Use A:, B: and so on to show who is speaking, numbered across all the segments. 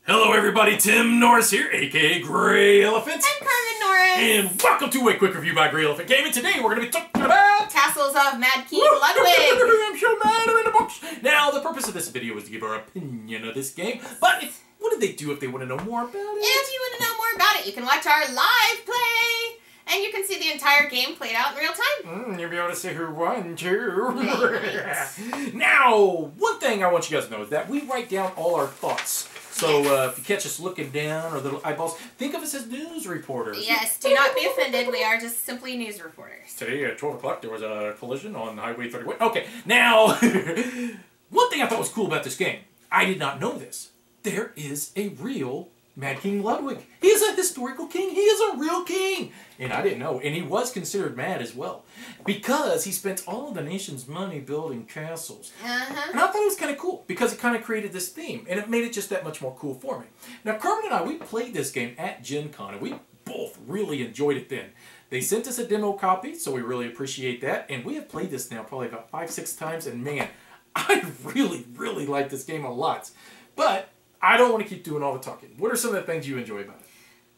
A: Hello everybody, Tim Norris here, aka GreyElephant.
B: And Carmen Norris.
A: And welcome to a quick review by GreyElephant Gaming. Today we're going to be talking about
B: Castles of Mad King Ludwig.
A: I'm so mad I'm in the books. Now, the purpose of this video is to give our opinion of this game. But what did they do if they want to know more about it?
B: If you want to know more about it, you can watch our live play. And you can see the entire game played out in real time.
A: You'll be able to see who won, too. Now, one thing I want you guys to know is that we write down all our thoughts. So if you catch us looking down or little eyeballs, think of us as news reporters.
B: Yes, do not be offended. We are just simply news reporters.
A: Today at 12 o'clock there was a collision on Highway 31. Okay, now, one thing I thought was cool about this game, I did not know this. There is a real Mad King Ludwig. He is a historical king. He is a real king. And I didn't know. And he was considered mad as well. Because he spent all of the nation's money building castles. And I thought it was kind of cool. Because it kind of created this theme. And it made it just that much more cool for me. Now, Carmen and I, we played this game at Gen Con. And we both really enjoyed it then. They sent us a demo copy. So we really appreciate that. And we have played this now probably about 5-6 times. And man, I really like this game a lot. But I don't want to keep doing all the talking. What are some of the things you enjoy about it?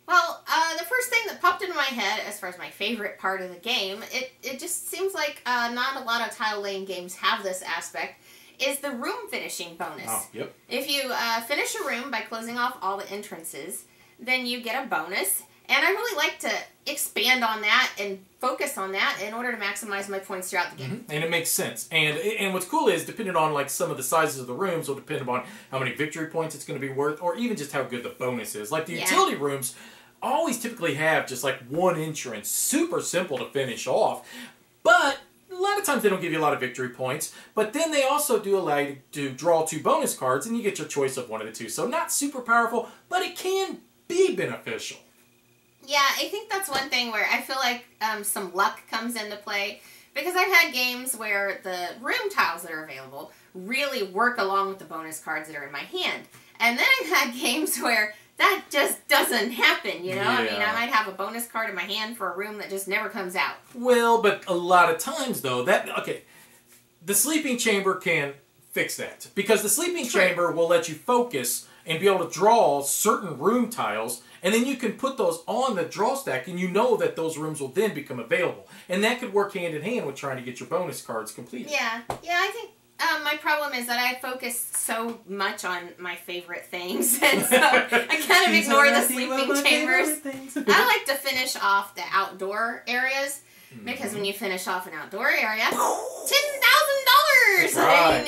B: Well, the first thing that popped into my head as far as my favorite part of the game, it just seems like not a lot of tile laying games have this aspect, is the room finishing bonus.
A: Oh, yep.
B: If you finish a room by closing off all the entrances, then you get a bonus. And I really like to expand on that and focus on that in order to maximize my points throughout the game.
A: And it makes sense. And what's cool is, depending on like some of the sizes of the rooms will depend upon how many victory points it's going to be worth, or even just how good the bonus is. Like the utility rooms always typically have just like one entrance, super simple to finish off, but a lot of times they don't give you a lot of victory points. But then they also do allow you to draw 2 bonus cards, and you get your choice of one of the 2. So not super powerful, but it can be beneficial.
B: Yeah, I think that's one thing where I feel like some luck comes into play, because I've had games where the room tiles that are available really work along with the bonus cards that are in my hand. And then I've had games where that just doesn't happen, you know? Yeah. I mean, I might have a bonus card in my hand for a room that just never comes out.
A: Well, but a lot of times, though, the sleeping chamber can fix that. Because the sleeping chamber will let you focus and be able to draw certain room tiles, and then you can put those on the draw stack, and you know that those rooms will then become available. And that could work hand in hand with trying to get your bonus cards completed.
B: Yeah, I think my problem is that I focus so much on my favorite things, and so I kind of ignore the sleeping chambers. I like to finish off the outdoor areas, because when you finish off an outdoor area, $10,000!
A: Right.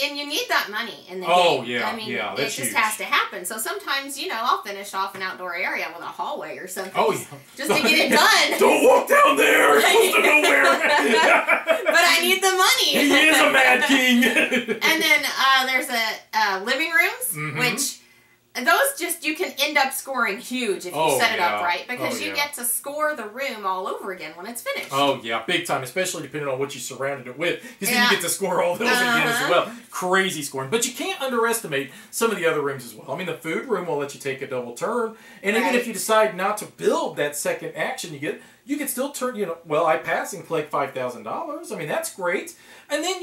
B: And you need that money in the
A: game.
B: Yeah, I mean, it just
A: huge.
B: has to happen. So sometimes, you know, I'll finish off an outdoor area with a hallway or something.
A: Oh, yeah.
B: Just to get it done.
A: Don't walk down there! It's close to nowhere!
B: But I need the money!
A: He is a mad king!
B: And then there's living rooms, which those you can end up scoring huge if you set it up right, because you get to score the room all over again when it's finished. Oh yeah,
A: big time, especially depending on what you surrounded it with, because then you get to score all those again as well. Crazy scoring. But you can't underestimate some of the other rooms as well. I mean, the food room will let you take a double turn, and even if you decide not to build that second action you can still turn, I pass and collect $5,000. I mean, that's great. And then,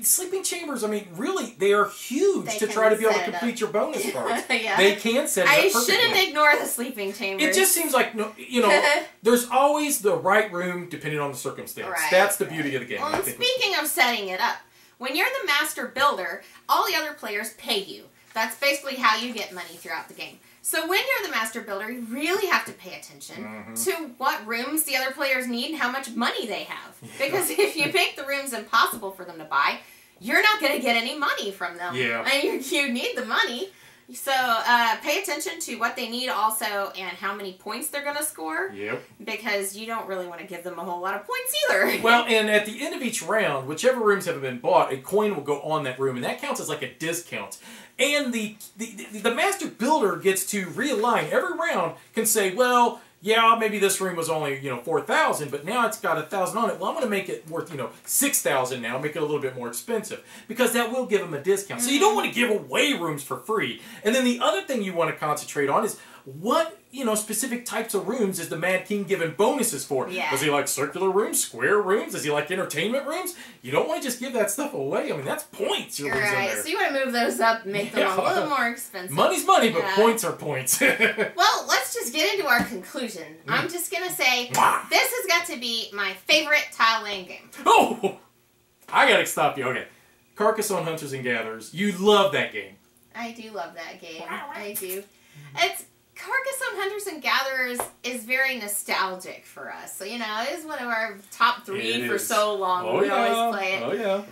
A: sleeping chambers, I mean, really, they are huge to try to be able to complete your bonus cards. They can set it up perfectly.
B: I shouldn't ignore the sleeping chambers.
A: It just seems like, there's always the right room depending on the circumstance. That's the beauty of the game.
B: Well, and speaking of setting it up, when you're the master builder, all the other players pay you. That's basically how you get money throughout the game. So when you're the master builder, you really have to pay attention to what rooms the other players need and how much money they have. Because if you make the rooms impossible for them to buy, you're not going to get any money from them. And you need the money. So pay attention to what they need also, and how many points they're going to score. Because you don't really want to give them a whole lot of points either.
A: Well, and at the end of each round, whichever rooms have been bought, a coin will go on that room, and that counts as like a discount. And the master builder gets to realign. Every round can say, well, yeah, maybe this room was only, $4,000, but now it's got $1,000 on it. Well, I'm going to make it worth, $6,000 now, make it a little bit more expensive, because that will give them a discount. So you don't want to give away rooms for free. And then the other thing you want to concentrate on is, what, specific types of rooms is the Mad King giving bonuses for?
B: Yeah.
A: Does he like circular rooms, square rooms? Does he like entertainment rooms? You don't want to just give that stuff away. I mean, that's points you're losing
B: Right,
A: there.
B: so you want to move those up and make them a little more expensive.
A: Money's money, but points are points.
B: Well, let's just get into our conclusion. I'm just going to say, this has got to be my favorite tile laying game.
A: Oh! I gotta stop you. Okay. Carcassonne Hunters and Gatherers. You love that game.
B: I do love that game. I do. It's Carcassonne Hunters and Gatherers is very nostalgic for us. So, it is one of our top 3 for so long.
A: Oh,
B: we
A: yeah.
B: always play it.
A: Oh, yeah.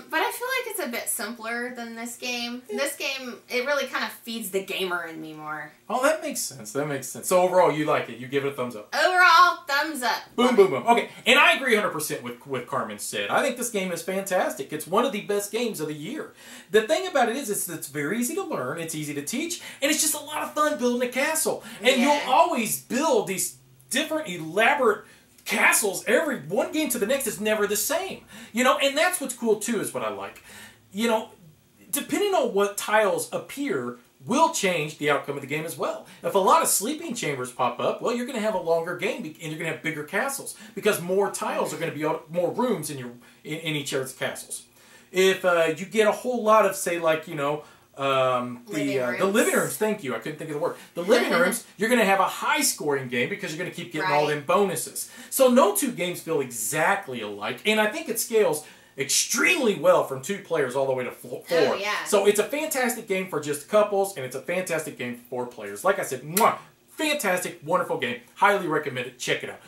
B: But I feel like it's a bit simpler than this game. This game, it really kind of feeds the gamer in me more.
A: Oh, that makes sense. That makes sense. So overall, you like it. You give it a thumbs up.
B: Overall, thumbs up.
A: Boom, boom, boom. Okay, and I agree 100% with what Carmen said. I think this game is fantastic. It's one of the best games of the year. The thing about it is it's very easy to learn, it's easy to teach, and it's just a lot of fun building a castle. And you'll always build these different, elaborate castles. One game to the next is never the same. And that's what's cool too, is what I like. Depending on what tiles appear, will change the outcome of the game as well. If a lot of sleeping chambers pop up, well, you're going to have a longer game and you're going to have bigger castles because more tiles are going to be more rooms in each of its castles. If you get a whole lot of, say, like the living rooms. Thank you, I couldn't think of the word. The living rooms, you're going to have a high scoring game because you're going to keep getting all them bonuses. So no two games feel exactly alike, and I think it scales extremely well from 2 players all the way to 4.
B: Oh, yeah.
A: So it's a fantastic game for just couples, and it's a fantastic game for 4 players. Like I said, fantastic, wonderful game. Highly recommend it. Check it out.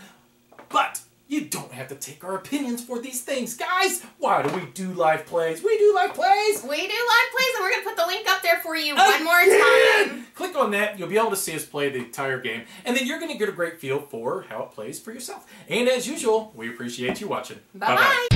A: But you don't have to take our opinions for these things. Guys, why do we do live plays? We do live plays.
B: We do live plays, and we're going to put the link up there for you one more time.
A: Click on that. You'll be able to see us play the entire game. And then you're going to get a great feel for how it plays for yourself. And as usual, we appreciate you watching.
B: Bye-bye.